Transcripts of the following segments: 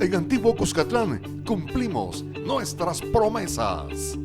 En Antiguo Cuscatlán cumplimos nuestras promesas.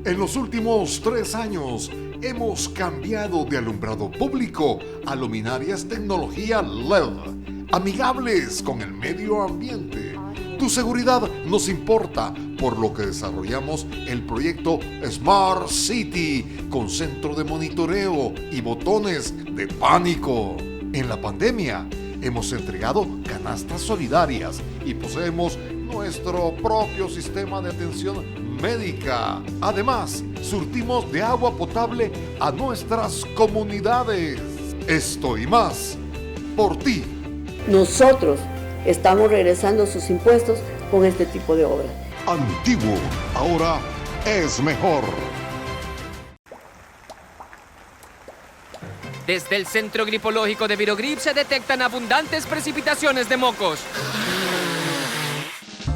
En los últimos 3 años hemos cambiado de alumbrado público a luminarias tecnología LED, amigables con el medio ambiente. Tu seguridad nos importa, por lo que desarrollamos el proyecto Smart City con centro de monitoreo y botones de pánico. En la pandemia hemos entregado canastas solidarias y poseemos nuestro propio sistema de atención médica. Además, surtimos de agua potable a nuestras comunidades. Esto y más, por ti. Nosotros estamos regresando sus impuestos con este tipo de obras. Antiguo, ahora es mejor. Desde el Centro Gripológico de Virogrip se detectan abundantes precipitaciones de mocos.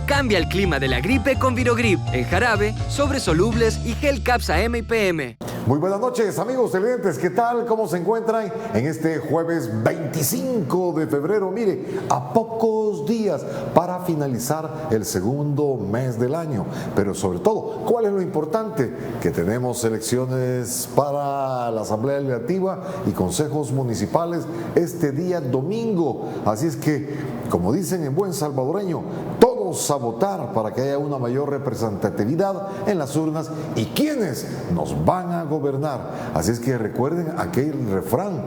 Cambia el clima de la gripe con Virogrip, en jarabe, sobres solubles y gel Capsa M y PM. Muy buenas noches, amigos televidentes, ¿qué tal? ¿Cómo se encuentran en este jueves 25 de febrero? Mire, a pocos días para finalizar el segundo mes del año, pero sobre todo, ¿cuál es lo importante? Que tenemos elecciones para la Asamblea Legislativa y consejos municipales este día domingo, así es que, como dicen en buen salvadoreño, todos a votar para que haya una mayor representatividad en las urnas y quienes nos van a gobernar. Así es que recuerden aquel refrán: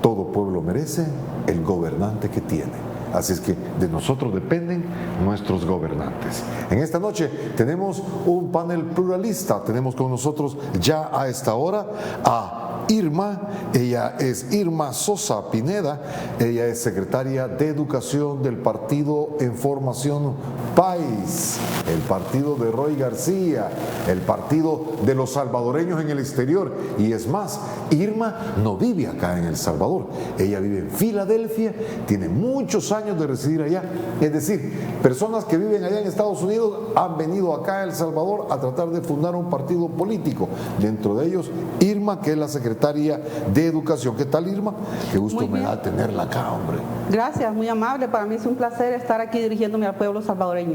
todo pueblo merece el gobernante que tiene. Así es que de nosotros dependen nuestros gobernantes. En esta noche tenemos un panel pluralista. Tenemos con nosotros ya a esta hora a Irma. Ella es Irma Sosa Pineda. Ella es secretaria de Educación del Partido en Formación País, el partido de Roy García, el partido de los salvadoreños en el exterior. Y es más, Irma no vive acá en El Salvador. Ella vive en Filadelfia, tiene muchos años de residir allá. Es decir, personas que viven allá en Estados Unidos han venido acá a El Salvador a tratar de fundar un partido político. Dentro de ellos, Irma, que es la secretaria de Educación. ¿Qué tal, Irma? Qué gusto me da tenerla acá, hombre. Gracias, muy amable. Para mí es un placer estar aquí dirigiéndome al pueblo salvadoreño.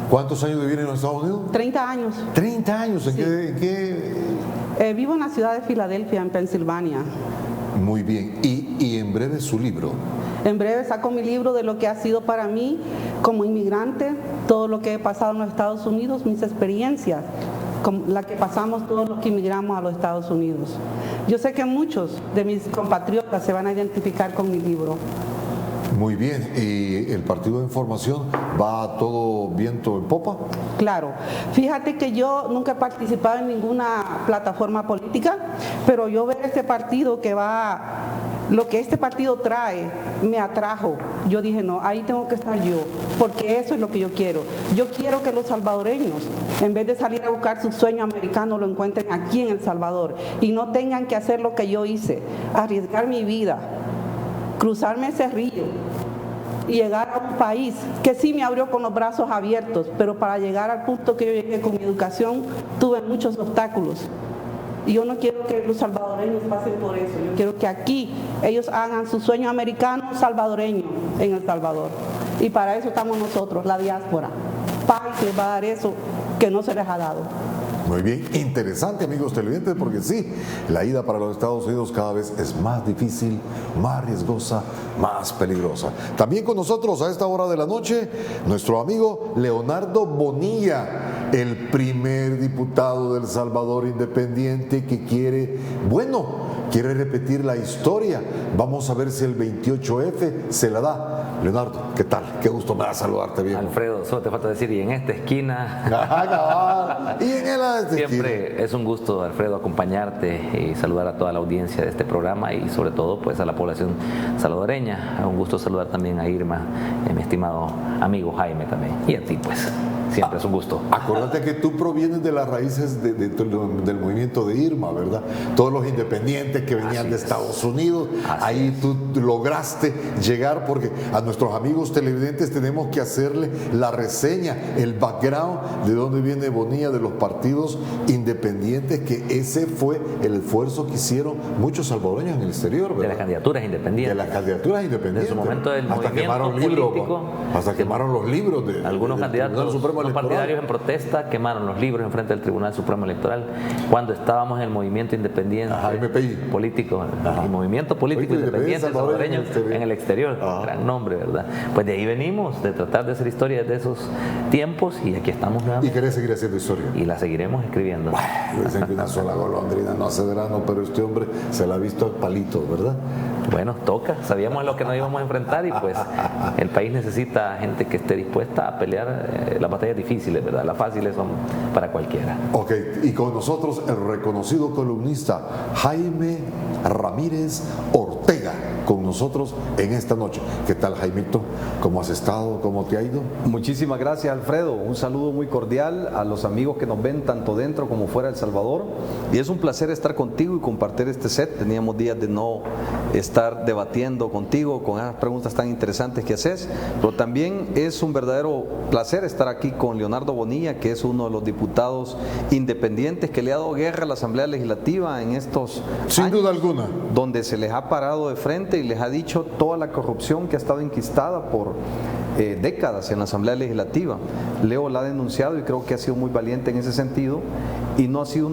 ¿Cuántos años de vivir en los Estados Unidos? 30 años. 30 años. ¿En Sí. qué? Vivo en la ciudad de Filadelfia, en Pensilvania. Muy bien. Y en breve su libro. En breve saco mi libro de lo que ha sido para mí como inmigrante, todo lo que he pasado en los Estados Unidos, mis experiencias, como la que pasamos todos los que inmigramos a los Estados Unidos. Yo sé que muchos de mis compatriotas se van a identificar con mi libro. Muy bien. ¿Y el partido de información va todo viento en popa? Claro. Fíjate que yo nunca he participado en ninguna plataforma política, pero yo veo este partido que va... Lo que este partido trae me atrajo. Yo dije, no, ahí tengo que estar yo, porque eso es lo que yo quiero. Yo quiero que los salvadoreños, en vez de salir a buscar su sueño americano, lo encuentren aquí en El Salvador y no tengan que hacer lo que yo hice, arriesgar mi vida, cruzarme ese río y llegar a un país que sí me abrió con los brazos abiertos, pero para llegar al punto que yo llegué con mi educación tuve muchos obstáculos. Y yo no quiero que los salvadoreños pasen por eso. Yo quiero que aquí ellos hagan su sueño americano salvadoreño en El Salvador. Y para eso estamos nosotros, la diáspora. País les va a dar eso que no se les ha dado. Muy bien, interesante, amigos televidentes, porque sí, la ida para los Estados Unidos cada vez es más difícil, más riesgosa, más peligrosa. También con nosotros a esta hora de la noche, nuestro amigo Leonardo Bonilla, el primer diputado del Salvador independiente que quiere, bueno, quiere repetir la historia. Vamos a ver si el 28F se la da. Leonardo, ¿qué tal? Qué gusto me da saludarte, viejo. Alfredo, solo te falta decir, y en esta esquina. Y en esta Siempre esquina. es un gusto, Alfredo, acompañarte y saludar a toda la audiencia de este programa y sobre todo pues a la población salvadoreña. Un gusto saludar también a Irma, mi estimado amigo Jaime también. Y a ti pues, siempre es un gusto. Acuérdate que tú provienes de las raíces del movimiento de Irma, ¿verdad? Todos los independientes que venían de Estados Unidos, ahí tú lograste llegar, porque a nuestros amigos televidentes tenemos que hacerle la reseña, el background de dónde viene Bonilla, de los partidos independientes, que ese fue el esfuerzo que hicieron muchos salvadoreños en el exterior, ¿verdad? De las candidaturas independientes. De las candidaturas independientes. En su momento del hasta movimiento quemaron político. libros, hasta quemaron los libros de algunos del candidatos Tribunal Supremo no Electoral. partidarios en protesta quemaron los libros en frente del Tribunal Supremo Electoral cuando estábamos en el movimiento independiente político, el movimiento político independiente salvadoreño en el exterior. Gran nombre, ¿verdad? Pues de ahí venimos, de tratar de hacer historia de esos tiempos y aquí estamos nuevamente. Y querés seguir haciendo historia. Y la seguiremos escribiendo. Bueno, dicen que una sola golondrina no hace verano, pero este hombre se la ha visto al palito, ¿verdad? Bueno, toca, sabíamos a lo que nos íbamos a enfrentar y pues el país necesita gente que esté dispuesta a pelear las batallas difíciles, ¿verdad? Las fáciles son para cualquiera. Ok, y con nosotros el reconocido columnista Jaime Ramírez Ortega, con nosotros en esta noche. ¿Qué tal, Jaimito? ¿Cómo has estado? ¿Cómo te ha ido? Muchísimas gracias, Alfredo. Un saludo muy cordial a los amigos que nos ven tanto dentro como fuera de El Salvador. Y es un placer estar contigo y compartir este set. Teníamos días de no estar debatiendo contigo con esas preguntas tan interesantes que haces, pero también es un verdadero placer estar aquí con Leonardo Bonilla, que es uno de los diputados independientes que le ha dado guerra a la Asamblea Legislativa en estos Sin años, duda alguna. donde se les ha parado de frente y les ha dicho toda la corrupción que ha estado enquistada por décadas en la Asamblea Legislativa. Leo la ha denunciado y creo que ha sido muy valiente en ese sentido y no ha sido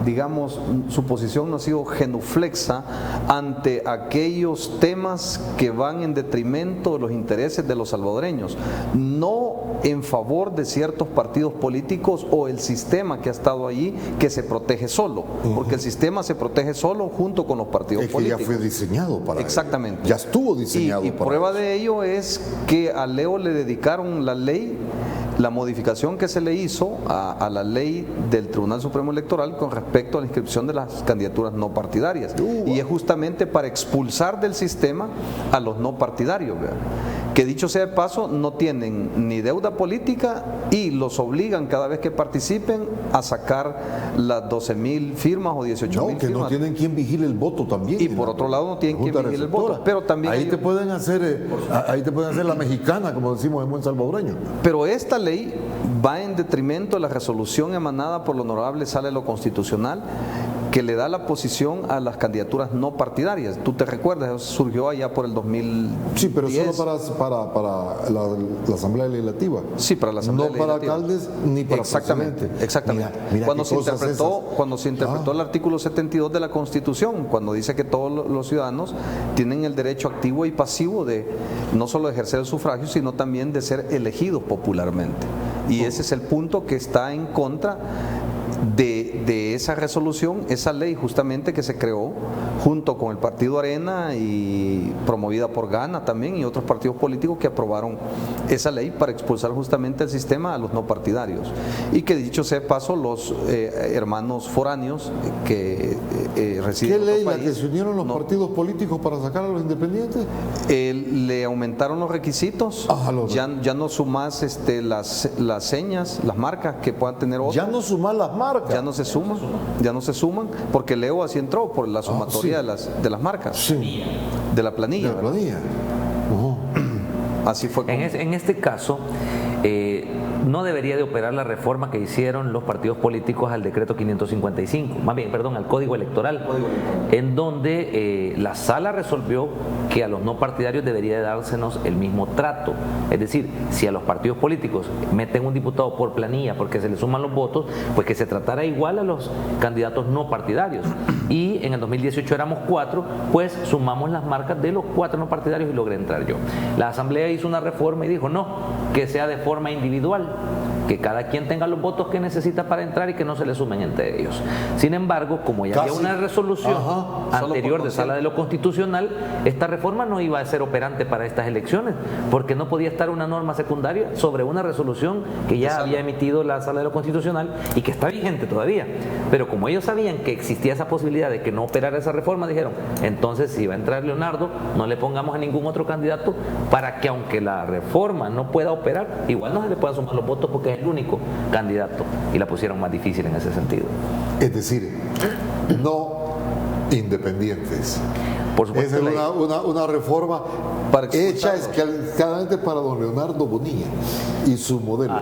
digamos, su posición no ha sido genuflexa ante aquellos temas que van en detrimento de los intereses de los salvadoreños, no en favor de ciertos partidos políticos o el sistema que ha estado allí, que se protege solo, porque el sistema se protege solo junto con los partidos políticos. Ya fue diseñado para Exactamente. ello. Ya estuvo diseñado y para prueba eso. de ello es que a Leo le dedicaron la ley, la modificación que se le hizo a la ley del Tribunal Supremo Electoral con respecto a la inscripción de las candidaturas no partidarias. Y es justamente para expulsar del sistema a los no partidarios, ¿verdad? Que dicho sea de paso, no tienen ni deuda política y los obligan cada vez que participen a sacar las 12,000 firmas o 18,000 que firmas. no tienen quien vigile el voto también. Y por otro lado no tienen quien Junta vigile el Receptora. voto. Pero también ahí te pueden hacer la mexicana, como decimos en buen salvadoreño. Pero esta ley va en detrimento de la resolución emanada por la honorable Sala de lo Constitucional, que le da la posición a las candidaturas no partidarias. Tú te recuerdas, eso surgió allá por el 2010. Sí, pero solo para la Asamblea Legislativa. Sí, para la Asamblea Legislativa. No para alcaldes ni para Exactamente. Mira cuando se interpretó el artículo 72 de la Constitución, cuando dice que todos los ciudadanos tienen el derecho activo y pasivo de no solo ejercer el sufragio, sino también de ser elegidos popularmente. Y ese es el punto que está en contra de esa resolución, esa ley justamente que se creó junto con el Partido Arena y promovida por Gana también y otros partidos políticos que aprobaron esa ley para expulsar justamente el sistema a los no partidarios. Y que dicho sea de paso, los hermanos foráneos que residen en ¿Qué ley? otro ¿La que se unieron los partidos políticos para sacar a los independientes? Le aumentaron los requisitos, ya no sumas las señas, las marcas que puedan tener otros. Ya no suman las marcas. Ya no se suman, porque Leo así entró por la sumatoria de las marcas, sí, de la planilla. De la planilla. Así fue. En este caso, no debería de operar la reforma que hicieron los partidos políticos al decreto 555, más bien, perdón, al Código Electoral, en donde la Sala resolvió que a los no partidarios debería de dársenos el mismo trato. Es decir, si a los partidos políticos meten un diputado por planilla porque se le suman los votos, pues que se tratara igual a los candidatos no partidarios. Y en el 2018 éramos 4, pues sumamos las marcas de los 4 no partidarios y logré entrar yo. La Asamblea hizo una reforma y dijo no, que sea de forma individual. que cada quien tenga los votos que necesita para entrar y que no se le sumen entre ellos. Sin embargo, como ya había una resolución anterior de Sala de lo Constitucional, esta reforma no iba a ser operante para estas elecciones, porque no podía estar una norma secundaria sobre una resolución que ya había emitido la Sala de lo Constitucional y que está vigente todavía. Pero como ellos sabían que existía esa posibilidad de que no operara esa reforma, dijeron, entonces si va a entrar Leonardo, no le pongamos a ningún otro candidato para que aunque la reforma no pueda operar, igual no se le puedan sumar los votos porque es el único candidato, y la pusieron más difícil en ese sentido. Es decir, no independientes. Por supuesto, es una reforma hecha escalonadamente para don Leonardo Bonilla y su modelo.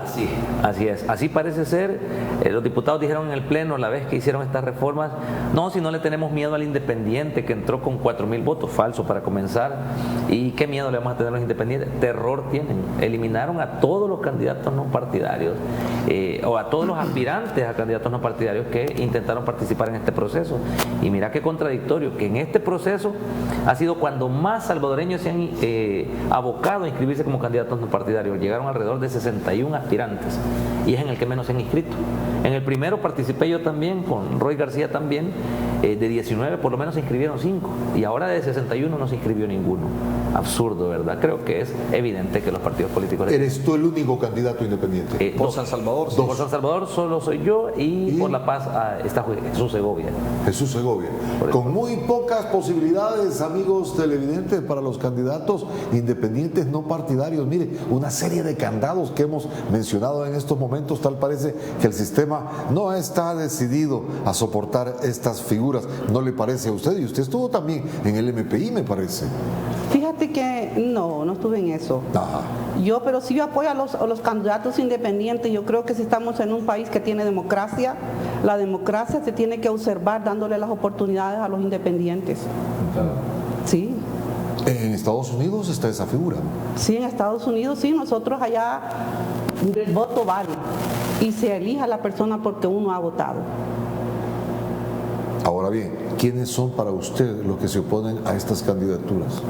Así es. Así parece ser. Los diputados dijeron en el Pleno la vez que hicieron estas reformas, no, si no le tenemos miedo al independiente que entró con 4,000 votos, falso para comenzar, y qué miedo le vamos a tener a los independientes, terror tienen. Eliminaron a todos los candidatos no partidarios, o a todos los aspirantes a candidatos no partidarios que intentaron participar en este proceso. Y mira qué contradictorio, que en este proceso ha sido cuando más salvadoreños se han abocado a inscribirse como candidatos no partidarios. Llegaron alrededor de 61 aspirantes y es en el que menos se han inscrito. En el primero participé yo también, con Roy García también, de 19 por lo menos se inscribieron 5 y ahora de 61 no se inscribió ninguno. Absurdo, ¿verdad? Creo que es evidente que los partidos políticos... ¿Eres tú el único candidato independiente? Por San Salvador. Por San Salvador solo soy yo y por La Paz está Jesús Segovia. Jesús Segovia. Con muy pocas posibilidades, amigos televidentes, para los candidatos independientes no partidarios. Mire, una serie de candados que hemos mencionado en estos momentos, tal parece que el sistema no está decidido a soportar estas figuras. ¿No le parece a usted? Y usted estuvo también en el MPI, me parece. Fíjate que no estuve en eso. Ajá. Pero sí yo apoyo a los candidatos independientes. Yo creo que si estamos en un país que tiene democracia, la democracia se tiene que observar dándole las oportunidades a los independientes. Sí. En Estados Unidos está esa figura. Sí, en Estados Unidos sí, nosotros allá el voto vale y se elija a la persona porque uno ha votado. Ahora bien, ¿quiénes son para usted los que se oponen a estas candidaturas?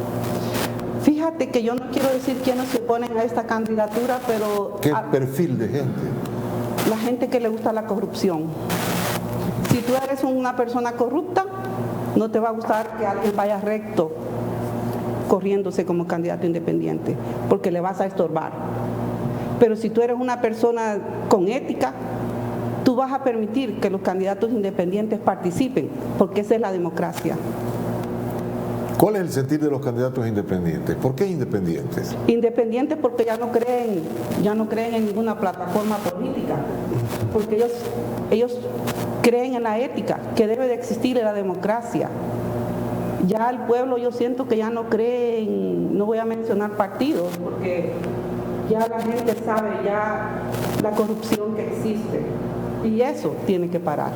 Fíjate que yo no quiero decir quiénes se oponen a esta candidatura, pero... ¿Qué perfil de gente? La gente que le gusta la corrupción. Si tú eres una persona corrupta, no te va a gustar que alguien vaya recto corriéndose como candidato independiente, porque le vas a estorbar. Pero si tú eres una persona con ética, tú vas a permitir que los candidatos independientes participen, porque esa es la democracia. ¿Cuál es el sentir de los candidatos independientes? ¿Por qué independientes? Independientes porque ya no creen en ninguna plataforma política, porque ellos creen en la ética que debe de existir en la democracia. Ya el pueblo, yo siento que ya no cree en, no voy a mencionar partidos, porque ya la gente sabe ya la corrupción que existe y eso tiene que parar.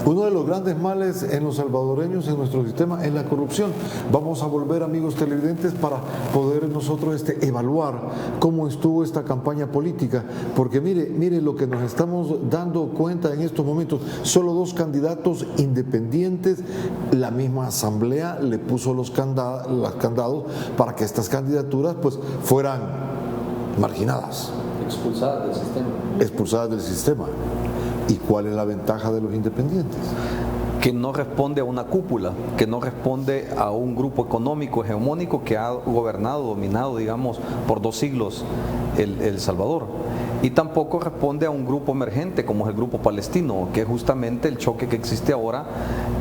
Uno de los grandes males en los salvadoreños, en nuestro sistema, es la corrupción. Vamos a volver, amigos televidentes, para poder nosotros evaluar cómo estuvo esta campaña política, porque mire lo que nos estamos dando cuenta en estos momentos. Solo 2 candidatos independientes, la misma asamblea le puso los candados para que estas candidaturas pues fueran marginadas. Expulsadas del sistema. ¿Y cuál es la ventaja de los independientes? Que no responde a una cúpula, que no responde a un grupo económico hegemónico que ha gobernado, dominado, digamos, por 2 siglos El Salvador. Y tampoco responde a un grupo emergente como es el grupo palestino, que es justamente el choque que existe ahora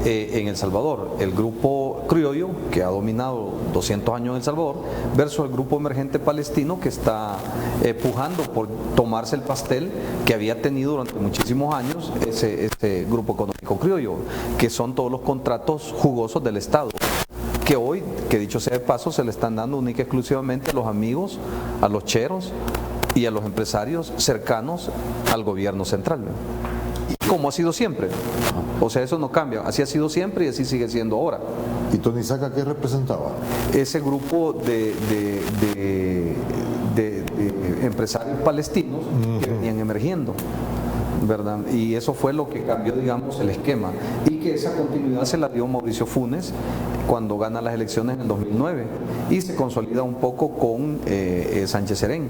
en El Salvador. El grupo criollo, que ha dominado 200 años en El Salvador, versus el grupo emergente palestino que está pujando por tomarse el pastel que había tenido durante muchísimos años ese grupo económico criollo, que son todos los contratos jugosos del Estado, que hoy, que dicho sea de paso, se le están dando única y exclusivamente a los amigos, a los cheros y a los empresarios cercanos al gobierno central, como ha sido siempre. O sea, eso no cambia, así ha sido siempre y así sigue siendo ahora. ¿Y Tony Saca qué representaba? Ese grupo de empresarios palestinos que venían emergiendo, ¿verdad? Y eso fue lo que cambió, digamos, el esquema, y que esa continuidad se la dio Mauricio Funes cuando gana las elecciones en el 2009 y se consolida un poco con Sánchez Serén.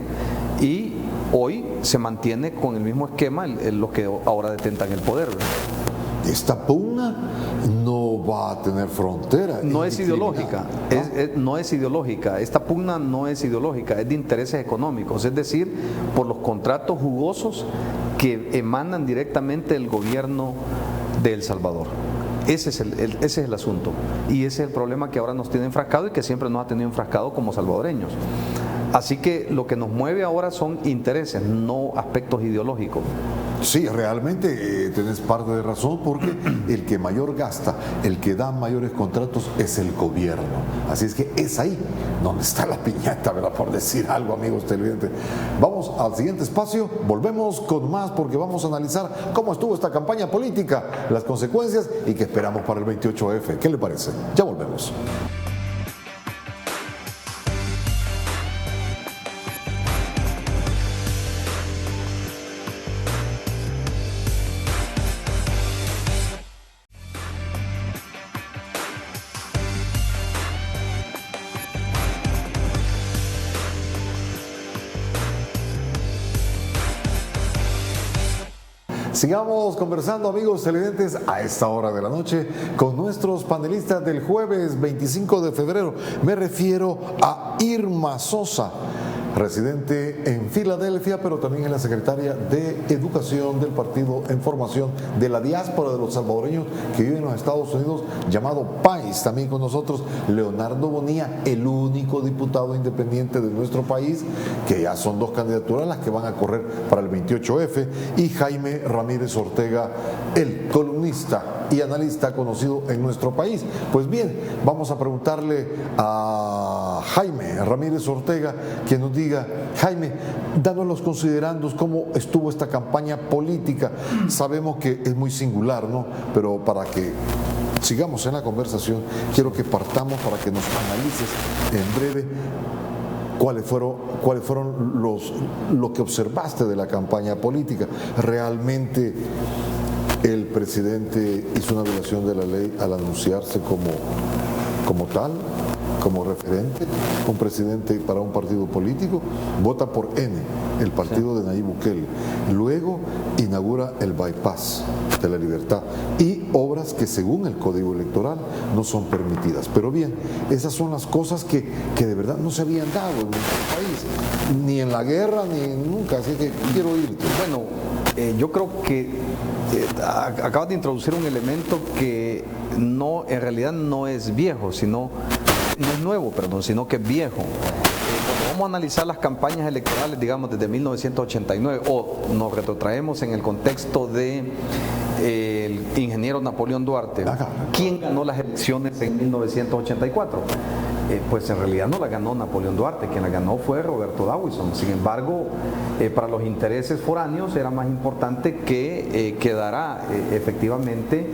Y hoy se mantiene con el mismo esquema los que ahora detentan el poder. Esta pugna no va a tener frontera. No es ideológica, no es ideológica. Esta pugna no es ideológica, es de intereses económicos, es decir, por los contratos jugosos que emanan directamente del gobierno de El Salvador. Ese es el asunto y ese es el problema que ahora nos tiene enfrascado y que siempre nos ha tenido enfrascado como salvadoreños. Así que lo que nos mueve ahora son intereses, no aspectos ideológicos. Sí, realmente tenés parte de razón, porque el que mayor gasta, el que da mayores contratos es el gobierno. Así es que es ahí donde está la piñata, ¿verdad? Por decir algo, amigos televidentes. Vamos al siguiente espacio, volvemos con más, porque vamos a analizar cómo estuvo esta campaña política, las consecuencias y qué esperamos para el 28F. ¿Qué le parece? Ya volvemos. Sigamos conversando, amigos televidentes, a esta hora de la noche con nuestros panelistas del jueves 25 de febrero. Me refiero a Irma Sosa, residente en Filadelfia, pero también es la secretaria de Educación del Partido en Formación de la Diáspora de los Salvadoreños que viven en los Estados Unidos, llamado PAIS. También con nosotros Leonardo Bonilla, el único diputado independiente de nuestro país, que ya son 2 candidaturas las que van a correr para el 28F, y Jaime Ramírez Ortega, el columnista y analista conocido en nuestro país. Pues bien, vamos a preguntarle a Jaime Ramírez Ortega que nos diga, Jaime, danos los considerandos, cómo estuvo esta campaña política. Sabemos que es muy singular, ¿no? Pero para que sigamos en la conversación, quiero que partamos para que nos analices en breve cuáles fueron lo que observaste de la campaña política. ¿Realmente el presidente hizo una violación de la ley al anunciarse como tal, como referente, un presidente para un partido político? Vota por N, el partido de Nayib Bukele. Luego inaugura el bypass de la Libertad y obras que según el Código Electoral no son permitidas. Pero bien, esas son las cosas que de verdad no se habían dado en nuestro país, ni en la guerra, ni nunca. Así que quiero oírte. Bueno, yo creo que acabas de introducir un elemento que no, en realidad no es viejo, sino no es nuevo, perdón, sino que es viejo. Cuando vamos a analizar las campañas electorales, digamos, desde 1989, o nos retrotraemos en el contexto de el ingeniero Napoleón Duarte, ¿quién ganó las elecciones en 1984? Pues en realidad no la ganó Napoleón Duarte, quien la ganó fue Roberto Dawison. Sin embargo, para los intereses foráneos era más importante que quedara efectivamente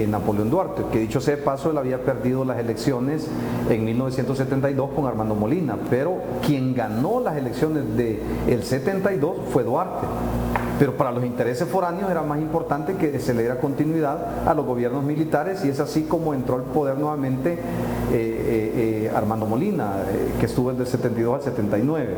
Napoleón Duarte, que dicho sea de paso, él había perdido las elecciones en 1972 con Armando Molina, pero quien ganó las elecciones del 72 fue Duarte. Pero para los intereses foráneos era más importante que se le diera continuidad a los gobiernos militares, y es así como entró al poder nuevamente Armando Molina, que estuvo desde el 72 al 79.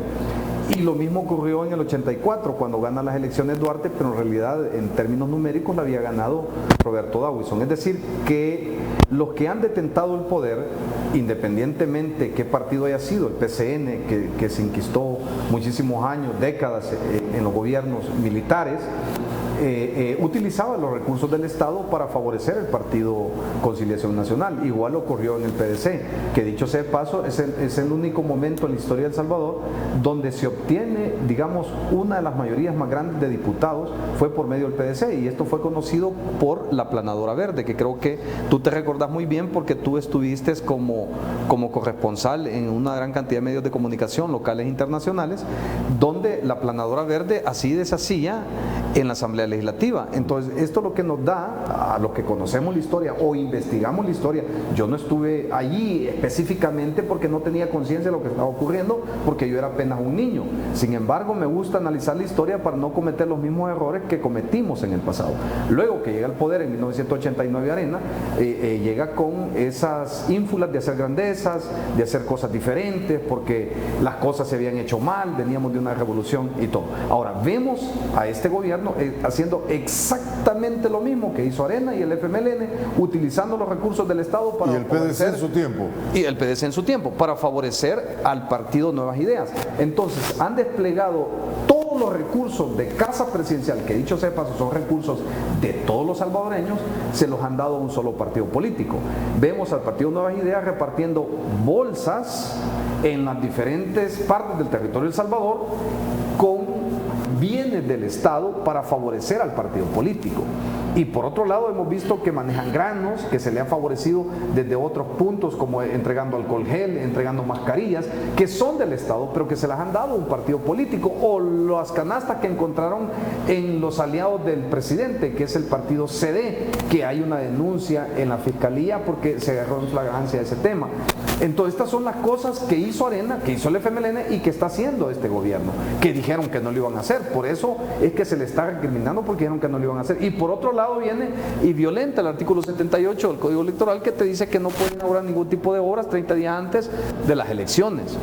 Y lo mismo ocurrió en el 84, cuando gana las elecciones Duarte, pero en realidad en términos numéricos la había ganado Roberto Dawison. Es decir, que los que han detentado el poder, independientemente qué partido haya sido, el PCN, que se inquistó muchísimos años, décadas en los gobiernos militares, utilizaba los recursos del Estado para favorecer el Partido Conciliación Nacional. Igual ocurrió en el PDC, que dicho sea de paso, es el único momento en la historia de El Salvador donde se obtiene, digamos, una de las mayorías más grandes de diputados fue por medio del PDC, y esto fue conocido por la Planadora Verde, que creo que tú te recordás muy bien porque tú estuviste como corresponsal en una gran cantidad de medios de comunicación locales e internacionales, donde la Planadora Verde así deshacía en la Asamblea Asamblea Legislativa. Entonces, esto lo que nos da, a los que conocemos la historia o investigamos la historia, yo no estuve allí específicamente porque no tenía conciencia de lo que estaba ocurriendo, porque yo era apenas un niño. Sin embargo, me gusta analizar la historia para no cometer los mismos errores que cometimos en el pasado. Luego que llega al poder en 1989 Arena, llega con esas ínfulas de hacer grandezas, de hacer cosas diferentes, porque las cosas se habían hecho mal, veníamos de una revolución y todo. Ahora, vemos a este gobierno haciendo exactamente lo mismo que hizo Arena y el FMLN, utilizando los recursos del Estado para y el PDC en su tiempo. Y el PDC en su tiempo, para favorecer al partido Nuevas Ideas. Entonces, han desplegado todos los recursos de Casa Presidencial, que dicho sea de paso son recursos de todos los salvadoreños, se los han dado a un solo partido político. Vemos al partido Nuevas Ideas repartiendo bolsas en las diferentes partes del territorio de El Salvador con bienes del Estado para favorecer al partido político. Y por otro lado hemos visto que manejan granos, que se le ha favorecido desde otros puntos, como entregando alcohol gel, entregando mascarillas, que son del Estado, pero que se las han dado a un partido político, o las canastas que encontraron en los aliados del presidente, que es el partido CD, que hay una denuncia en la Fiscalía porque se agarró en flagrancia ese tema. Entonces estas son las cosas que hizo Arena, que hizo el FMLN y que está haciendo este gobierno, que dijeron que no lo iban a hacer. Por eso es que se le está recriminando, porque dijeron que no lo iban a hacer. Y por otro lado viene y violenta el artículo 78 del Código Electoral, que te dice que no pueden inaugurar ningún tipo de obras 30 días antes de las elecciones.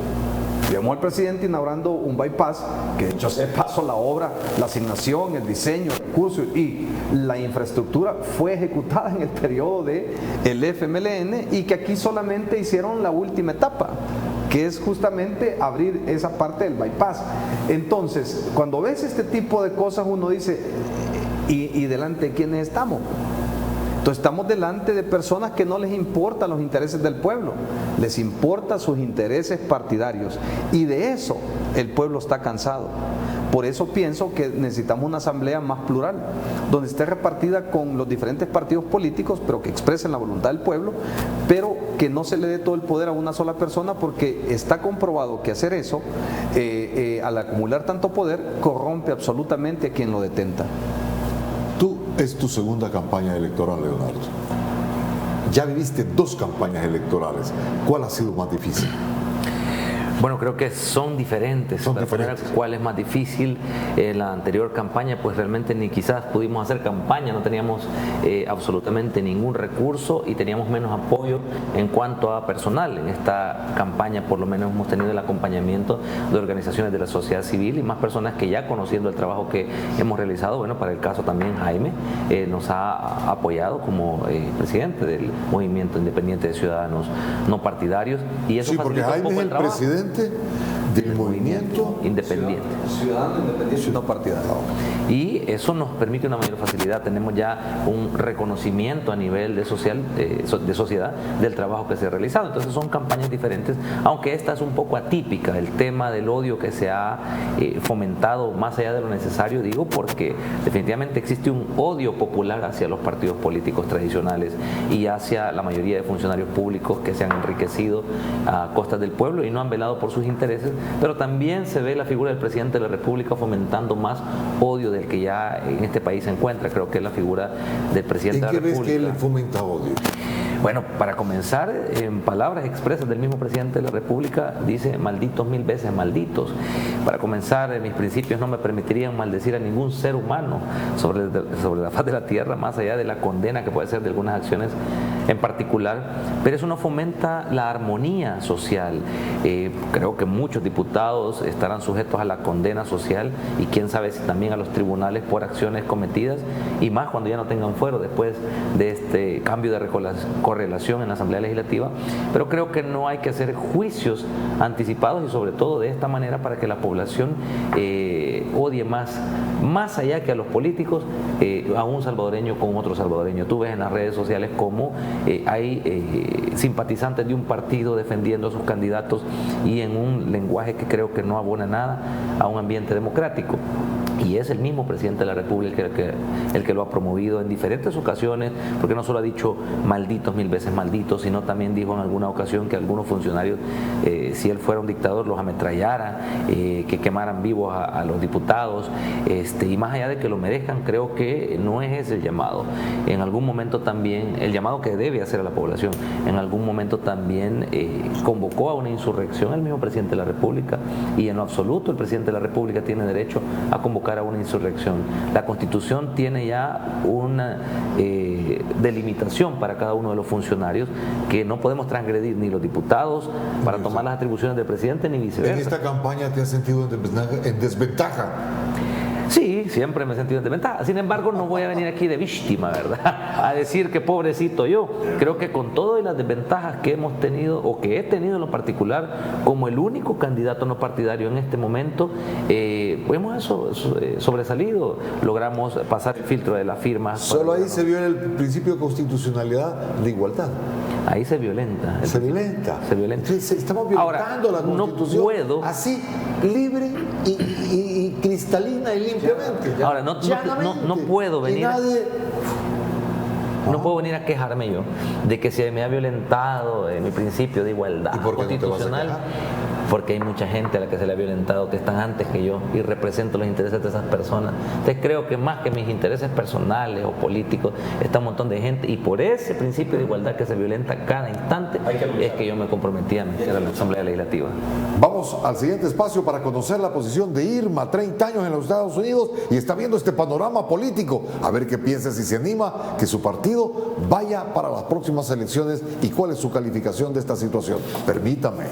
Vemos al presidente inaugurando un bypass, que de hecho se pasó la obra, la asignación, el diseño, el recurso y la infraestructura fue ejecutada en el periodo del FMLN, y que aquí solamente hicieron la última etapa, que es justamente abrir esa parte del bypass. Entonces, cuando ves este tipo de cosas, uno dice, ¿y delante de quiénes estamos? Entonces estamos delante de personas que no les importan los intereses del pueblo, les importan sus intereses partidarios, y de eso el pueblo está cansado. Por eso pienso que necesitamos una asamblea más plural, donde esté repartida con los diferentes partidos políticos, pero que expresen la voluntad del pueblo, pero que no se le dé todo el poder a una sola persona, porque está comprobado que hacer eso, al acumular tanto poder, corrompe absolutamente a quien lo detenta. Es tu segunda campaña electoral, Leonardo. Ya viviste 2 campañas electorales. ¿Cuál ha sido más difícil? Bueno, creo que son diferentes. ¿Cuál es más difícil? En la anterior campaña, pues realmente ni quizás pudimos hacer campaña, no teníamos absolutamente ningún recurso y teníamos menos apoyo en cuanto a personal. En esta campaña, por lo menos, hemos tenido el acompañamiento de organizaciones de la sociedad civil y más personas que, ya conociendo el trabajo que hemos realizado, bueno, para el caso también Jaime nos ha apoyado como presidente del Movimiento Independiente de Ciudadanos No Partidarios, y eso facilita un poco el trabajo. Presidente del Movimiento Independiente. Ciudadano Independiente No Partidario. Y eso nos permite una mayor facilidad. Tenemos ya un reconocimiento a nivel de sociedad del trabajo que se ha realizado. Entonces son campañas diferentes, aunque esta es un poco atípica. El tema del odio que se ha fomentado más allá de lo necesario, digo, porque definitivamente existe un odio popular hacia los partidos políticos tradicionales y hacia la mayoría de funcionarios públicos que se han enriquecido a costas del pueblo y no han velado por sus intereses, pero también se ve la figura del presidente de la República fomentando más odio del que ya en este país se encuentra. Creo que es la figura del presidente de la República. ¿En qué ves que él fomenta odio? Bueno, para comenzar, en palabras expresas del mismo presidente de la República, dice: malditos 1000 veces malditos. Para comenzar, mis principios no me permitirían maldecir a ningún ser humano sobre la faz de la tierra, más allá de la condena que puede ser de algunas acciones en particular, pero eso no fomenta la armonía social. Creo que muchos diputados estarán sujetos a la condena social y quién sabe si también a los tribunales por acciones cometidas, y más cuando ya no tengan fuero después de este cambio de correlación en la Asamblea Legislativa. Pero creo que no hay que hacer juicios anticipados, y sobre todo de esta manera, para que la población odie más allá que a los políticos, a un salvadoreño con otro salvadoreño. Tú ves en las redes sociales cómo hay simpatizantes de un partido defendiendo a sus candidatos y en un lenguaje que creo que no abona nada a un ambiente democrático. Y es el mismo presidente de la República el que lo ha promovido en diferentes ocasiones, porque no solo ha dicho malditos 1000 veces malditos, sino también dijo en alguna ocasión que algunos funcionarios, si él fuera un dictador, los ametrallara, que quemaran vivos a los diputados, y más allá de que lo merezcan, creo que no es ese el llamado. En algún momento también, el llamado que debe hacer a la población, en algún momento también convocó a una insurrección el mismo presidente de la República, y en lo absoluto el presidente de la República tiene derecho a convocar a una insurrección. La Constitución tiene ya una delimitación para cada uno de los funcionarios que no podemos transgredir, ni los diputados para tomar las atribuciones del presidente, ni viceversa. ¿En esta campaña te has sentido en desventaja? Sí, siempre me he sentido en desventaja. Sin embargo, no voy a venir aquí de víctima, ¿verdad? A decir que pobrecito yo. Creo que con todas las desventajas que hemos tenido o que he tenido en lo particular, como el único candidato no partidario en este momento, hemos sobresalido. Logramos pasar el filtro de las firmas. Solo ahí se vio el principio de constitucionalidad de igualdad. Ahí se violenta. Se violenta. Se violenta. Estamos violentando ahora, la Constitución. No puedo. Así, libre y cristalina y limpiamente. Ahora, no puedo venir. No puedo venir a quejarme yo de que se me ha violentado mi principio de igualdad constitucional. Porque hay mucha gente a la que se le ha violentado, que están antes que yo, y represento los intereses de esas personas. Entonces creo que más que mis intereses personales o políticos, está un montón de gente, y por ese principio de igualdad que se violenta cada instante, es que yo me comprometí a meter a la Asamblea Legislativa. Vamos al siguiente espacio para conocer la posición de Irma, 30 años en los Estados Unidos, y está viendo este panorama político. A ver qué piensa, si se anima que su partido vaya para las próximas elecciones y cuál es su calificación de esta situación. Permítame.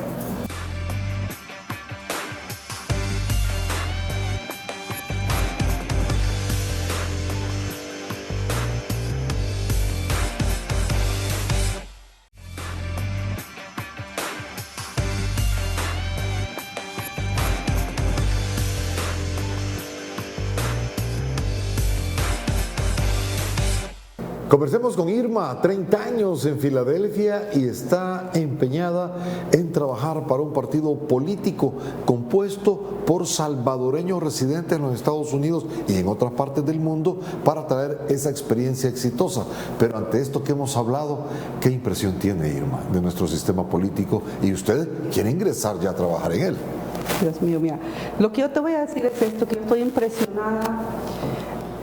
Conversemos con Irma, 30 años en Filadelfia, y está empeñada en trabajar para un partido político compuesto por salvadoreños residentes en los Estados Unidos y en otras partes del mundo para traer esa experiencia exitosa. Pero ante esto que hemos hablado, ¿qué impresión tiene Irma de nuestro sistema político? Y usted quiere ingresar ya a trabajar en él. Dios mío, mira, lo que yo te voy a decir es esto, que estoy impresionada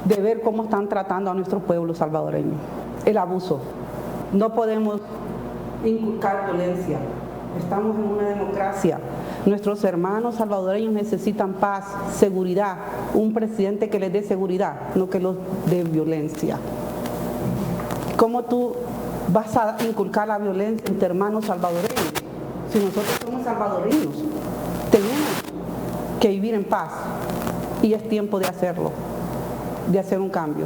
de ver cómo están tratando a nuestro pueblo salvadoreño. El abuso. No podemos inculcar violencia. Estamos en una democracia. Nuestros hermanos salvadoreños necesitan paz, seguridad, un presidente que les dé seguridad, no que los dé violencia. ¿Cómo tú vas a inculcar la violencia entre hermanos salvadoreños? Si nosotros somos salvadoreños, tenemos que vivir en paz, y es tiempo de hacerlo, de hacer un cambio.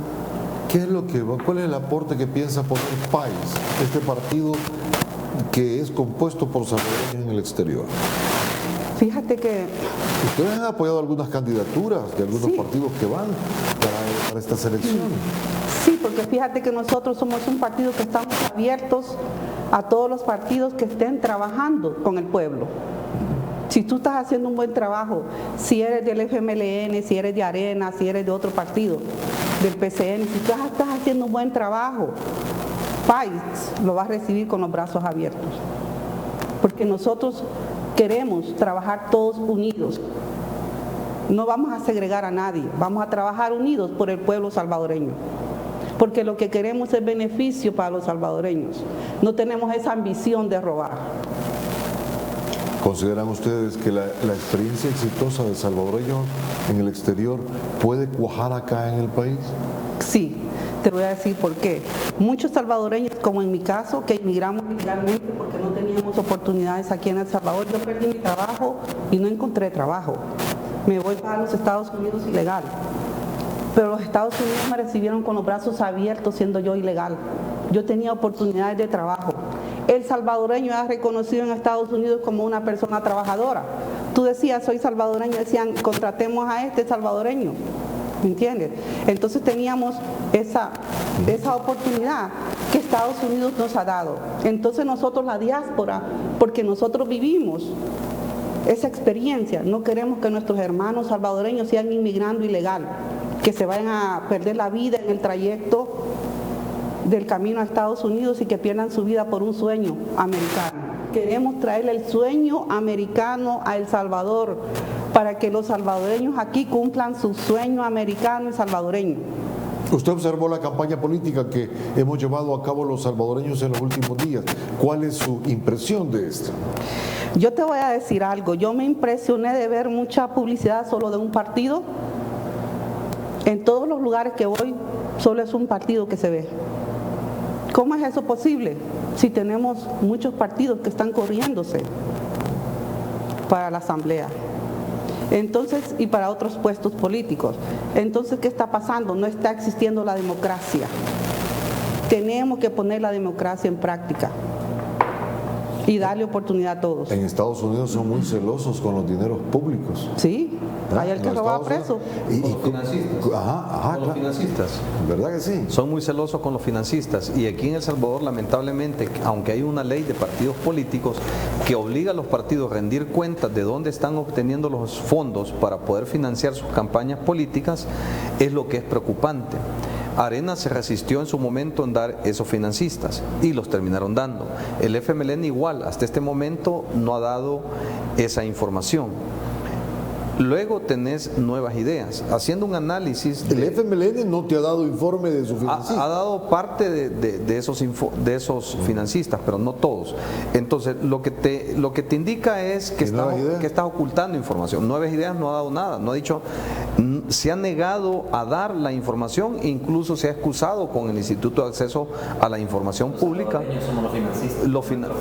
¿Cuál es el aporte que piensa poner PAIS, este partido que es compuesto por salvadoreños en el exterior? Fíjate que ustedes han apoyado algunas candidaturas de algunos partidos que van para estas elecciones. Sí, porque fíjate que nosotros somos un partido que estamos abiertos a todos los partidos que estén trabajando con el pueblo. Si tú estás haciendo un buen trabajo, si eres del FMLN, si eres de Arena, si eres de otro partido, del PCN, si tú estás haciendo un buen trabajo, PAIS lo va a recibir con los brazos abiertos. Porque nosotros queremos trabajar todos unidos. No vamos a segregar a nadie, vamos a trabajar unidos por el pueblo salvadoreño. Porque lo que queremos es beneficio para los salvadoreños. No tenemos esa ambición de robar. ¿Consideran ustedes que la experiencia exitosa de salvadoreños en el exterior puede cuajar acá en el país? Sí, te voy a decir por qué. Muchos salvadoreños, como en mi caso, que emigramos ilegalmente porque no teníamos oportunidades aquí en El Salvador, yo perdí mi trabajo y no encontré trabajo. Me voy para los Estados Unidos ilegal. Pero los Estados Unidos me recibieron con los brazos abiertos siendo yo ilegal. Yo tenía oportunidades de trabajo. El salvadoreño es reconocido en Estados Unidos como una persona trabajadora. Tú decías, soy salvadoreño, decían, contratemos a este salvadoreño. ¿Me entiendes? Entonces teníamos esa oportunidad. que Estados Unidos nos ha dado. Entonces nosotros, la diáspora, porque nosotros vivimos esa experiencia, no queremos que nuestros hermanos salvadoreños sigan inmigrando ilegal, que se vayan a perder la vida en el trayecto del camino a Estados Unidos y que pierdan su vida por un sueño americano. Queremos traerle el sueño americano a El Salvador para que los salvadoreños aquí cumplan su sueño americano y salvadoreño. Usted observó la campaña política que hemos llevado a cabo los salvadoreños en los últimos días. ¿Cuál es su impresión de esto? Yo te voy a decir algo, yo me impresioné de ver mucha publicidad solo de un partido. En todos los lugares que voy, solo es un partido que se ve. ¿Cómo es eso posible? Si tenemos muchos partidos que están corriéndose para la asamblea. Entonces, y para otros puestos políticos. Entonces, ¿qué está pasando? No está existiendo la democracia. Tenemos que poner la democracia en práctica y darle oportunidad a todos. En Estados Unidos son muy celosos con los dineros públicos. Sí, hay el que lo va preso. Con los financistas. Con los financistas. ¿Verdad que sí? Son muy celosos con los financistas y aquí en El Salvador, lamentablemente, aunque hay una ley de partidos políticos que obliga a los partidos a rendir cuentas de dónde están obteniendo los fondos para poder financiar sus campañas políticas, es lo que es preocupante. Arena se resistió en su momento en dar esos financistas y los terminaron dando. El FMLN igual, hasta este momento no ha dado esa información. Luego tenés Nuevas Ideas, haciendo un análisis. El FMLN no te ha dado informe de su financista. Ha dado parte de esos financistas, pero no todos. Entonces, lo que te indica es que estás ocultando información. Nuevas Ideas no ha dado nada, no ha dicho, se ha negado a dar la información, incluso se ha excusado con el Instituto de Acceso a la Información Pública. Somos los financistas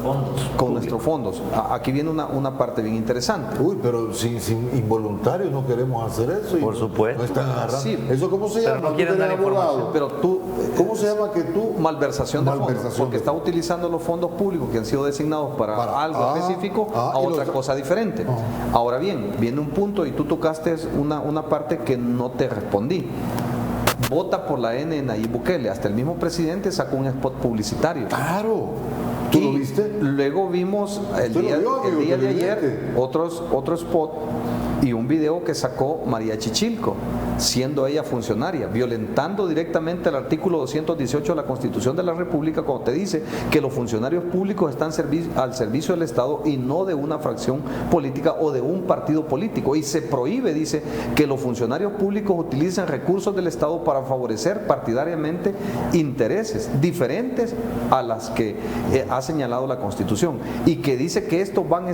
con nuestros fondos. Aquí viene una parte bien interesante. Uy, pero sin involuntarios no queremos hacer eso. Por supuesto. No están agarrando. Sí. ¿Eso cómo se llama? Pero no quieren dar información. Pero tú, ¿cómo se llama que tú? Malversación de fondos, porque está utilizando los fondos públicos que han sido designados para algo específico a otra cosa diferente. Ahora bien, viene un punto y tú tocaste una parte que no te respondí. Vota por la N en Nayib Bukele. Hasta el mismo presidente sacó un spot publicitario. Claro. ¿Tú lo viste? Luego vimos el día de ayer otro spot y un video que sacó María Chichilco, siendo ella funcionaria, violentando directamente el artículo 218 de la Constitución de la República, cuando te dice que los funcionarios públicos están al servicio del Estado y no de una fracción política o de un partido político. Y se prohíbe, dice, que los funcionarios públicos utilicen recursos del Estado para favorecer partidariamente intereses diferentes a las que ha señalado la Constitución, y que dice que estos van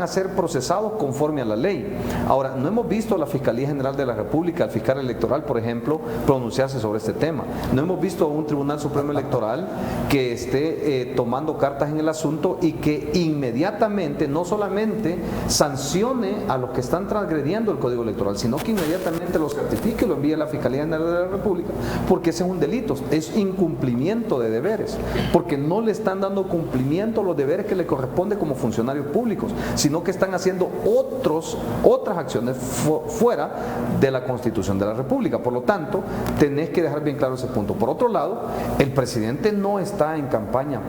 a ser procesados conforme a la ley. Ahora, no hemos visto a la Fiscalía General de la República, al fiscal electoral, por ejemplo, pronunciarse sobre este tema. No hemos visto a un Tribunal Supremo Electoral que esté tomando cartas en el asunto y que inmediatamente no solamente sancione a los que están transgrediendo el Código Electoral, sino que inmediatamente lo certifique y lo envíe a la Fiscalía General de la República, porque ese es un delito, es incumplimiento de deberes, porque no le están dando cumplimiento a los deberes que le corresponde como funcionarios públicos, sino que están haciendo otras acciones fuera de la Constitución de la República. Por lo tanto, tenés que dejar bien claro ese punto. Por otro lado, el presidente no está en campaña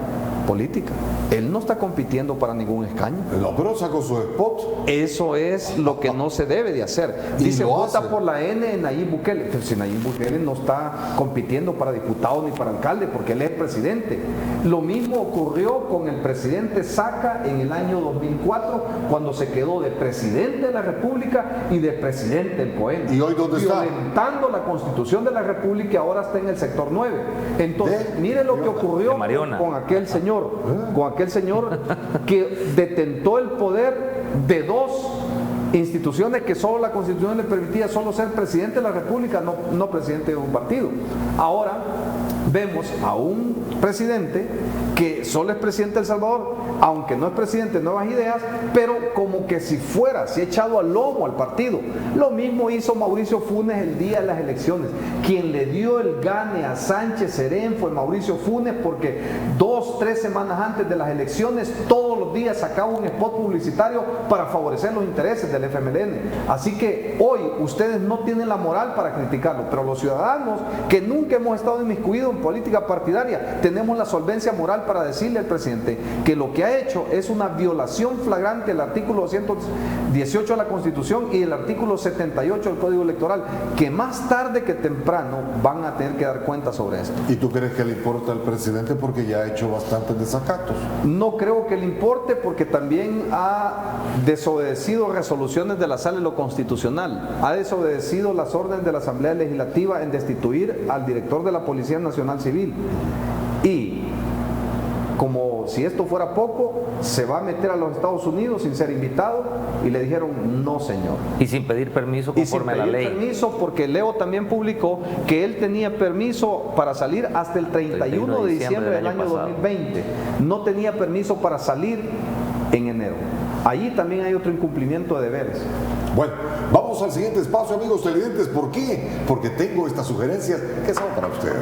política. Él no está compitiendo para ningún escaño. No, pero sacó su spot. Eso es lo que no se debe de hacer. Dice, vota por la N en Nayib Bukele. Pero si Nayib Bukele no está compitiendo para diputado ni para alcalde, porque él es presidente. Lo mismo ocurrió con el presidente Saca en el año 2004, cuando se quedó de presidente de la República y de presidente del COEN. ¿Y hoy dónde está? Violentando la Constitución de la República, y ahora está en el sector 9. Entonces, mire lo que ocurrió con aquel señor. Con aquel señor que detentó el poder de dos instituciones que solo la Constitución le permitía solo ser presidente de la República, no presidente de un partido. Ahora vemos a un presidente que solo es presidente de El Salvador, aunque no es presidente de Nuevas Ideas, pero como que si ha echado al lomo al partido. Lo mismo hizo Mauricio Funes el día de las elecciones. Quien le dio el gane a Sánchez Serén fue Mauricio Funes, porque 2-3 semanas antes de las elecciones todos los los días sacaba un spot publicitario para favorecer los intereses del FMLN. Así que hoy ustedes no tienen la moral para criticarlo, pero los ciudadanos que nunca hemos estado inmiscuidos en política partidaria, tenemos la solvencia moral para decirle al presidente que lo que ha hecho es una violación flagrante del artículo 218 de la Constitución y el artículo 78 del Código Electoral, que más tarde que temprano van a tener que dar cuenta sobre esto. ¿Y tú crees que le importa al presidente porque ya ha hecho bastantes desacatos? No creo que le importe porque también ha desobedecido resoluciones de la Sala de lo Constitucional, ha desobedecido las órdenes de la Asamblea Legislativa en destituir al director de la Policía Nacional Civil. Y como si esto fuera poco, se va a meter a los Estados Unidos sin ser invitado y le dijeron no, señor. Y sin pedir permiso conforme a la ley. Permiso, porque Leo también publicó que él tenía permiso para salir hasta el 31 de diciembre del año 2020. No tenía permiso para salir en enero. Allí también hay otro incumplimiento de deberes. Bueno, vamos al siguiente espacio, amigos televidentes. ¿Por qué? Porque tengo estas sugerencias que son para usted.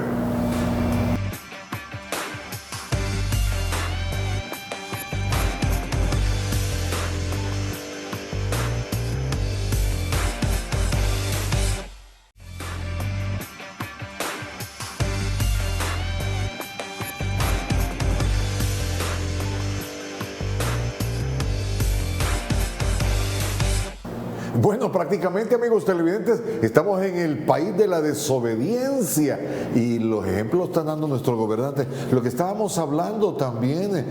Bueno, prácticamente, amigos televidentes, estamos en el país de la desobediencia y los ejemplos están dando nuestros gobernantes. Lo que estábamos hablando también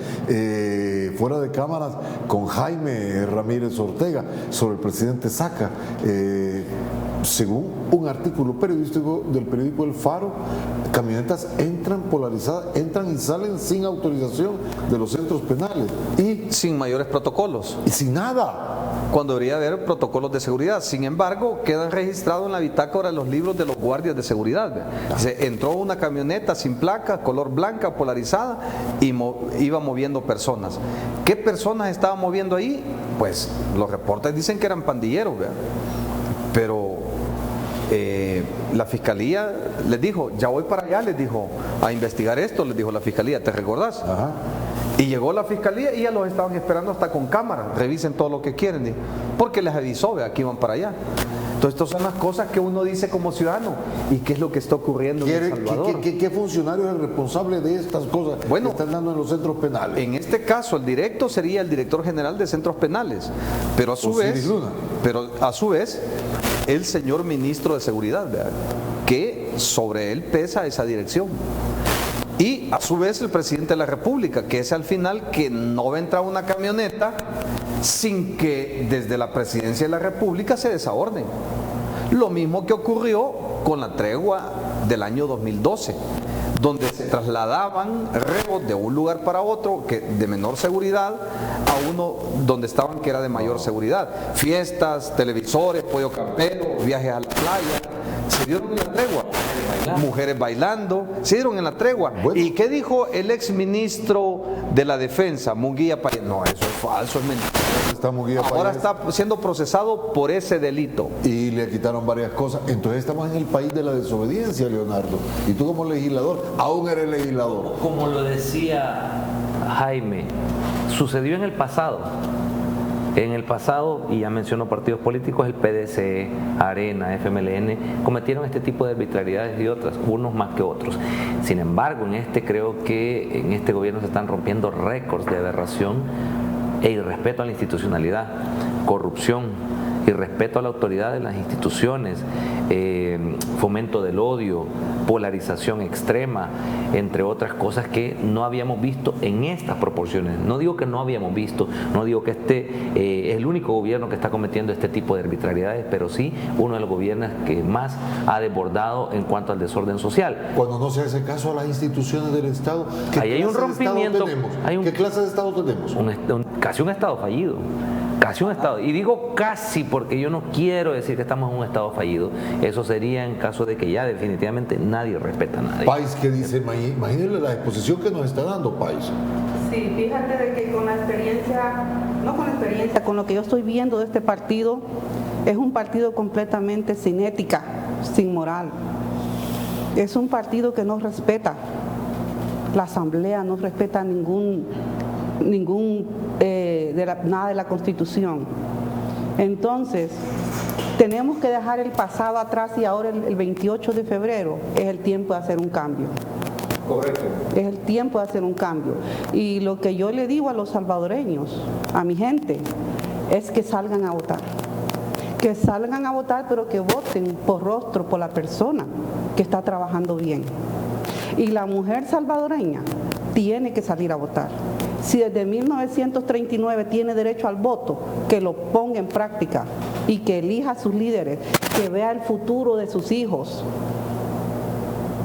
fuera de cámaras con Jaime Ramírez Ortega sobre el presidente Saca. Según un artículo periodístico del periódico El Faro, camionetas entran polarizadas, entran y salen sin autorización de los centros penales y sin mayores protocolos. Y sin nada. Cuando debería haber protocolos de seguridad. Sin embargo, quedan registrados en la bitácora los libros de los guardias de seguridad. Se entró una camioneta sin placa, color blanca, polarizada, y iba moviendo personas. ¿Qué personas estaban moviendo ahí? Pues los reportes dicen que eran pandilleros, ¿verdad? Pero la fiscalía les dijo, ya voy para allá, les dijo, a investigar esto, les dijo la fiscalía, ¿te recordás? Ajá. Y llegó la fiscalía y ya los estaban esperando hasta con cámara, revisen todo lo que quieren, porque les avisó, que iban para allá. Entonces, estas son las cosas que uno dice como ciudadano. ¿Y qué es lo que está ocurriendo en El Salvador? ¿Qué funcionario es el responsable de estas cosas que están dando en los centros penales? En este caso, el directo sería el director general de centros penales, pero a su vez, el señor ministro de Seguridad, ¿verdad?, que sobre él pesa esa dirección. Y a su vez el presidente de la República, que es al final que no va a entrar una camioneta sin que desde la presidencia de la República se desorden. Lo mismo que ocurrió con la tregua del año 2012, donde se trasladaban rebos de un lugar para otro que de menor seguridad a uno donde estaban que era de mayor seguridad. Fiestas, televisores, pollo campero, viajes a la playa, se dieron en la tregua. Mujeres bailando, se dieron en la tregua. Bueno. ¿Y qué dijo el exministro de la Defensa, Munguía Payés? No, eso es falso, es mentira. Ahora está siendo procesado por ese delito. Y le quitaron varias cosas. Entonces estamos en el país de la desobediencia, Leonardo. Y tú como legislador, aún eres legislador. Como lo decía Jaime, sucedió en el pasado. En el pasado, y ya mencionó partidos políticos, el PDC, Arena, FMLN, cometieron este tipo de arbitrariedades y otras, unos más que otros. Sin embargo, creo que en este gobierno se están rompiendo récords de aberración e irrespeto a la institucionalidad, corrupción, irrespeto a la autoridad de las instituciones, fomento del odio, polarización extrema, entre otras cosas que no habíamos visto en estas proporciones. No digo que no habíamos visto, no digo que este es el único gobierno que está cometiendo este tipo de arbitrariedades, pero sí uno de los gobiernos que más ha desbordado en cuanto al desorden social. Cuando no se hace caso a las instituciones del Estado, ahí hay un rompimiento. ¿Qué clase de Estado tenemos? Casi un Estado fallido. Casi un Estado, y digo casi porque yo no quiero decir que estamos en un Estado fallido. Eso sería en caso de que ya definitivamente nadie respeta a nadie. País, ¿qué dice? Imagínenle la exposición que nos está dando País. Sí, fíjate de que con la experiencia, no con la experiencia, con lo que yo estoy viendo de este partido, es un partido completamente sin ética, sin moral. Es un partido que no respeta la asamblea, no respeta ningún nada de la Constitución. Entonces, tenemos que dejar el pasado atrás y ahora el 28 de febrero es el tiempo de hacer un cambio. Correcto. Es el tiempo de hacer un cambio. Y lo que yo le digo a los salvadoreños, a mi gente, es que salgan a votar. Que salgan a votar, pero que voten por rostro, por la persona que está trabajando bien. Y la mujer salvadoreña tiene que salir a votar. Si desde 1939 tiene derecho al voto, que lo ponga en práctica y que elija a sus líderes, que vea el futuro de sus hijos.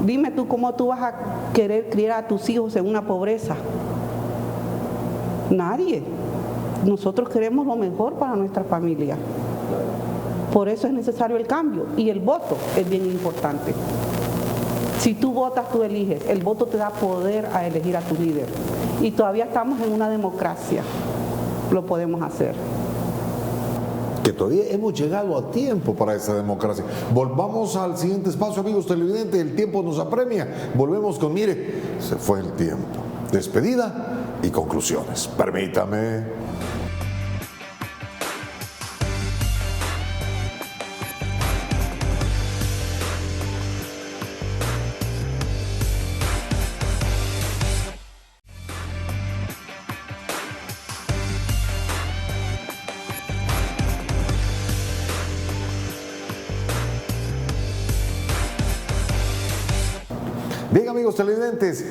Dime tú cómo tú vas a querer criar a tus hijos en una pobreza. Nadie. Nosotros queremos lo mejor para nuestra familia. Por eso es necesario el cambio y el voto es bien importante. Si tú votas, tú eliges. El voto te da poder a elegir a tu líder. Y todavía estamos en una democracia. Lo podemos hacer. Que todavía hemos llegado a tiempo para esa democracia. Volvamos al siguiente espacio, amigos televidentes, el tiempo nos apremia. Volvemos con, mire, se fue el tiempo. Despedida y conclusiones. Permítame. Bien, amigos televidentes,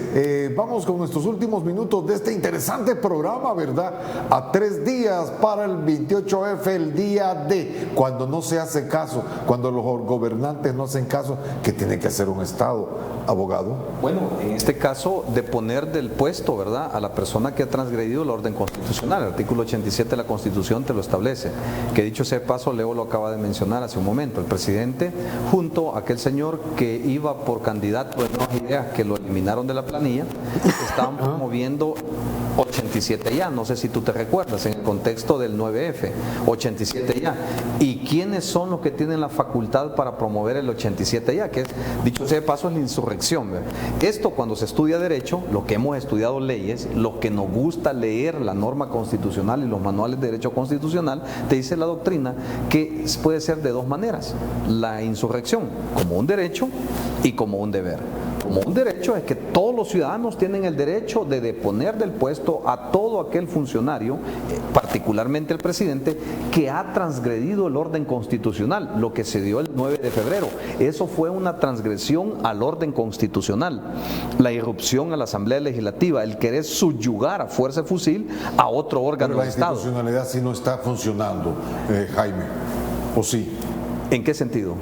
vamos con nuestros últimos minutos de este interesante programa, ¿verdad? A 3 días para el 28F, el día de cuando no se hace caso, cuando los gobernantes no hacen caso, ¿qué tiene que hacer un Estado? Abogado. Bueno, en este caso, de poner del puesto, ¿verdad?, a la persona que ha transgredido el orden constitucional. El artículo 87 de la Constitución te lo establece. Que dicho sea de paso, Leo lo acaba de mencionar hace un momento. El presidente, junto a aquel señor que iba por candidato de Nuevas Ideas, que lo eliminaron de la planilla, estaban promoviendo 87 ya, no sé si tú te recuerdas, en el contexto del 9F, 87 ya. ¿Y quiénes son los que tienen la facultad para promover el 87 ya? Que, dicho sea de paso, es la insurrección, ¿verdad? Esto, cuando se estudia derecho, lo que hemos estudiado leyes, lo que nos gusta leer la norma constitucional y los manuales de derecho constitucional, te dice la doctrina que puede ser de dos maneras: la insurrección como un derecho y como un deber. Como un derecho es que todos los ciudadanos tienen el derecho de deponer del puesto a todo aquel funcionario, particularmente el presidente, que ha transgredido el orden constitucional, lo que se dio el 9 de febrero. Eso fue una transgresión al orden constitucional, la irrupción a la Asamblea Legislativa, el querer subyugar a fuerza de fusil a otro órgano del Estado. La institucionalidad sí no está funcionando, Jaime, ¿o sí? ¿En qué sentido?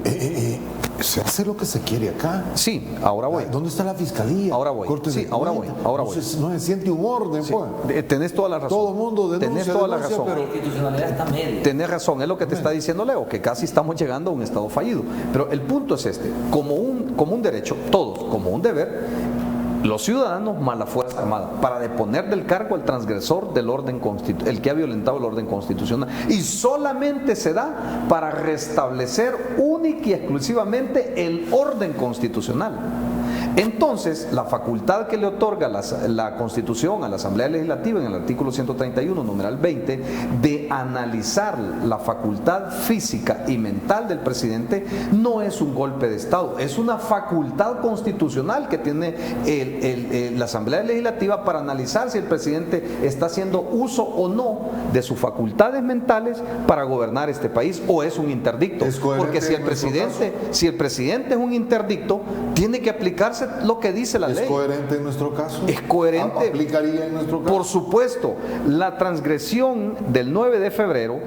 Se hace lo que se quiere acá. Sí, ahora voy. ¿Dónde está la fiscalía? Ahora voy. Corte sí, de ahora cuenta. voy. Ahora voy. No se siente un orden, Sí. pues. Tenés toda la razón. Todo el mundo denuncia. Tenés toda la razón. La institucionalidad está media. Tenés razón, es lo que te está diciendo Leo, que casi estamos llegando a un estado fallido. Pero el punto es este: como un derecho, todos, como un deber, los ciudadanos más la Fuerza Armada, para deponer del cargo al transgresor del orden constitucional, el que ha violentado el orden constitucional. Y solamente se da para restablecer única y exclusivamente el orden constitucional. Entonces, la facultad que le otorga la Constitución a la Asamblea Legislativa en el artículo 131, numeral 20, de analizar la facultad física y mental del presidente, no es un golpe de Estado, es una facultad constitucional que tiene la Asamblea Legislativa para analizar si el presidente está haciendo uso o no de sus facultades mentales para gobernar este país, o es un interdicto. Porque si el presidente es un interdicto, tiene que aplicarse lo que dice la ley. ¿Es coherente en nuestro caso? Es coherente. ¿Aplicaría en nuestro caso? Por supuesto. La transgresión del 9 de febrero,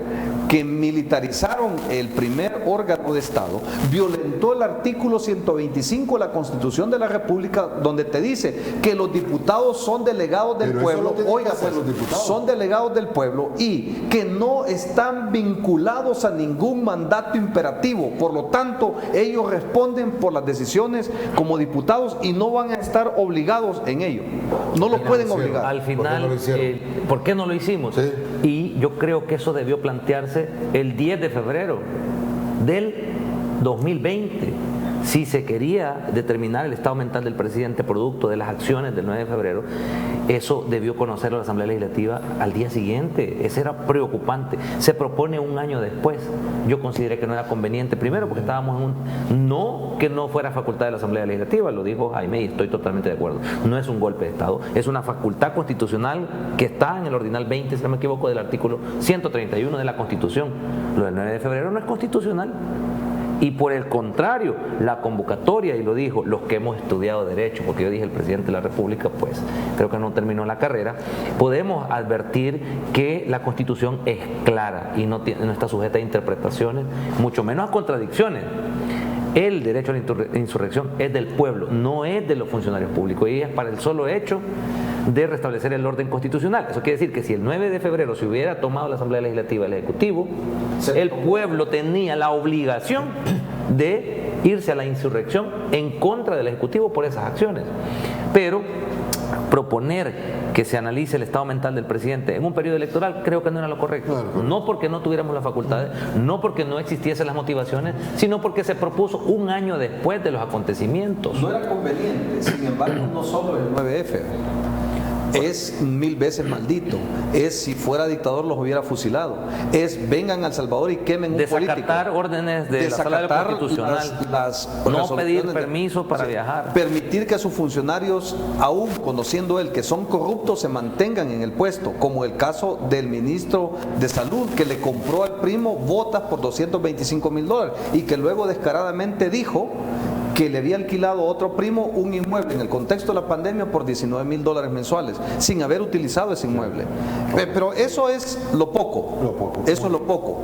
que militarizaron el primer órgano de Estado, violentó el artículo 125 de la Constitución de la República, donde te dice que los diputados son delegados del pueblo. Oiga, pues, son delegados del pueblo y que no están vinculados a ningún mandato imperativo. Por lo tanto, ellos responden por las decisiones como diputados y no van a estar obligados en ello. No lo pueden obligar. Al final, ¿por qué no lo hicimos? Sí. Y yo creo que eso debió plantearse el 10 de febrero del 2020, si se quería determinar el estado mental del presidente producto de las acciones del 9 de febrero, eso debió conocerlo la Asamblea Legislativa al día siguiente. Eso era preocupante. Se propone un año después. Yo consideré que no era conveniente, primero porque estábamos en no que no fuera facultad de la Asamblea Legislativa, lo dijo Jaime y estoy totalmente de acuerdo. No es un golpe de Estado, es una facultad constitucional que está en el ordinal 20, si no me equivoco, del artículo 131 de la Constitución. Lo del 9 de febrero no es constitucional. Y por el contrario, la convocatoria, y lo dijo, los que hemos estudiado Derecho, porque yo dije el presidente de la República, pues creo que no terminó la carrera, podemos advertir que la Constitución es clara y no está sujeta a interpretaciones, mucho menos a contradicciones. El derecho a la insurrección es del pueblo, no es de los funcionarios públicos, y es para el solo hecho de restablecer el orden constitucional. Eso quiere decir que si el 9 de febrero se hubiera tomado la Asamblea Legislativa el Ejecutivo, el pueblo tenía la obligación de irse a la insurrección en contra del Ejecutivo por esas acciones. Pero proponer que se analice el estado mental del presidente en un periodo electoral creo que no era lo correcto. Claro. No porque no tuviéramos las facultades, no porque no existiesen las motivaciones, sino porque se propuso un año después de los acontecimientos. No era conveniente, sin embargo, no solo el 9F. Es 1000 veces maldito. Es si fuera dictador los hubiera fusilado. Es vengan a El Salvador y quemen un político. Desacatar órdenes de la Sala Constitucional. No pedir permiso para viajar. Permitir que sus funcionarios, aún conociendo él que son corruptos, se mantengan en el puesto, como el caso del ministro de Salud que le compró al primo botas por $225,000 y que luego descaradamente dijo que le había alquilado a otro primo un inmueble en el contexto de la pandemia por $19,000 mensuales, sin haber utilizado ese inmueble. Pero eso es lo poco. Eso es lo poco.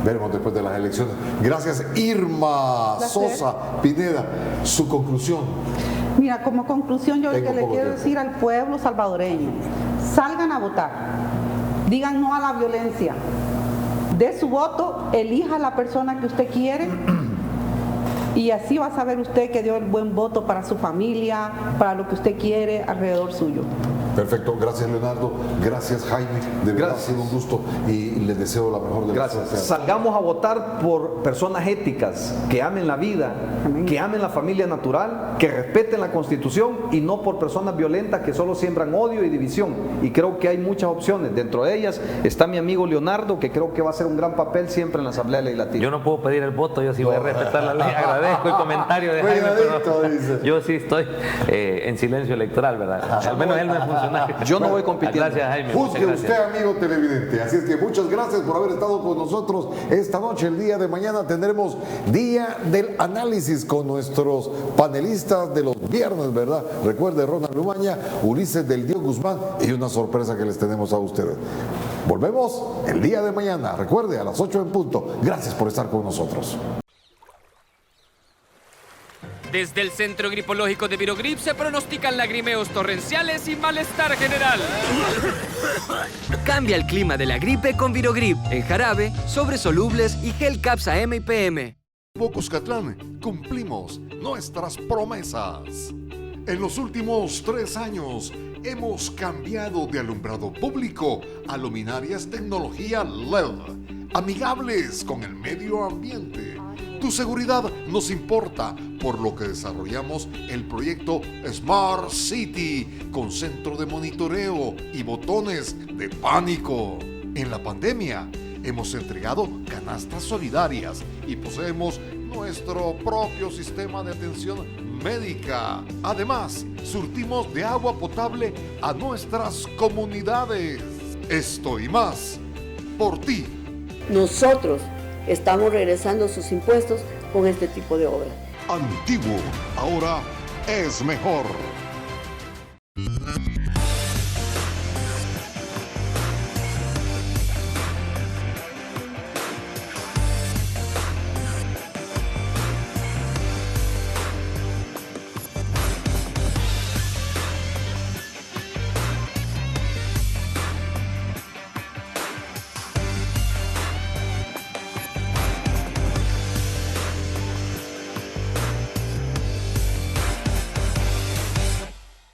Veremos después de las elecciones. Gracias, Irma Sosa Pineda. Su conclusión. Mira, como conclusión yo lo que le quiero decir al pueblo salvadoreño, salgan a votar, digan no a la violencia, dé su voto, elija a la persona que usted quiere. Y así va a saber usted que dio el buen voto para su familia, para lo que usted quiere alrededor suyo. Perfecto, gracias Leonardo, gracias Jaime, de verdad ha sido un gusto y les deseo la mejor de las suertes. Gracias. Salgamos a votar por personas éticas, que amen la vida, que amen la familia natural, que respeten la Constitución y no por personas violentas que solo siembran odio y división. Y creo que hay muchas opciones, dentro de ellas está mi amigo Leonardo, que creo que va a hacer un gran papel siempre en la Asamblea Legislativa. Yo no puedo pedir el voto, yo sí voy a respetar la ley, agradezco el comentario de Jaime, pero yo sí estoy en silencio electoral, ¿verdad? Al menos él no es funcionario. Yo no voy compitiendo. Gracias, Jaime. Juzgue usted, amigo televidente. Así es que muchas gracias por haber estado con nosotros esta noche. El día de mañana tendremos Día del Análisis con nuestros panelistas de los viernes, ¿verdad? Recuerde, Ronald Lumaña, Ulises del Dio Guzmán y una sorpresa que les tenemos a ustedes. Volvemos el día de mañana. Recuerde, a las 8 en punto. Gracias por estar con nosotros. Desde el Centro Gripoliógico de Virogrip se pronostican lagrimeos torrenciales y malestar general. Cambia el clima de la gripe con Virogrip, en jarabe, sobres solubles y gel Capsa M y PM. Cuscatlán, cumplimos nuestras promesas. En los últimos 3 años hemos cambiado de alumbrado público a luminarias tecnología LED, amigables con el medio ambiente. Tu seguridad nos importa, por lo que desarrollamos el proyecto Smart City con centro de monitoreo y botones de pánico. En la pandemia hemos entregado canastas solidarias y poseemos nuestro propio sistema de atención médica. Además, surtimos de agua potable a nuestras comunidades. Esto y más, por ti. Nosotros estamos regresando sus impuestos con este tipo de obras. Antiguo, ahora es mejor.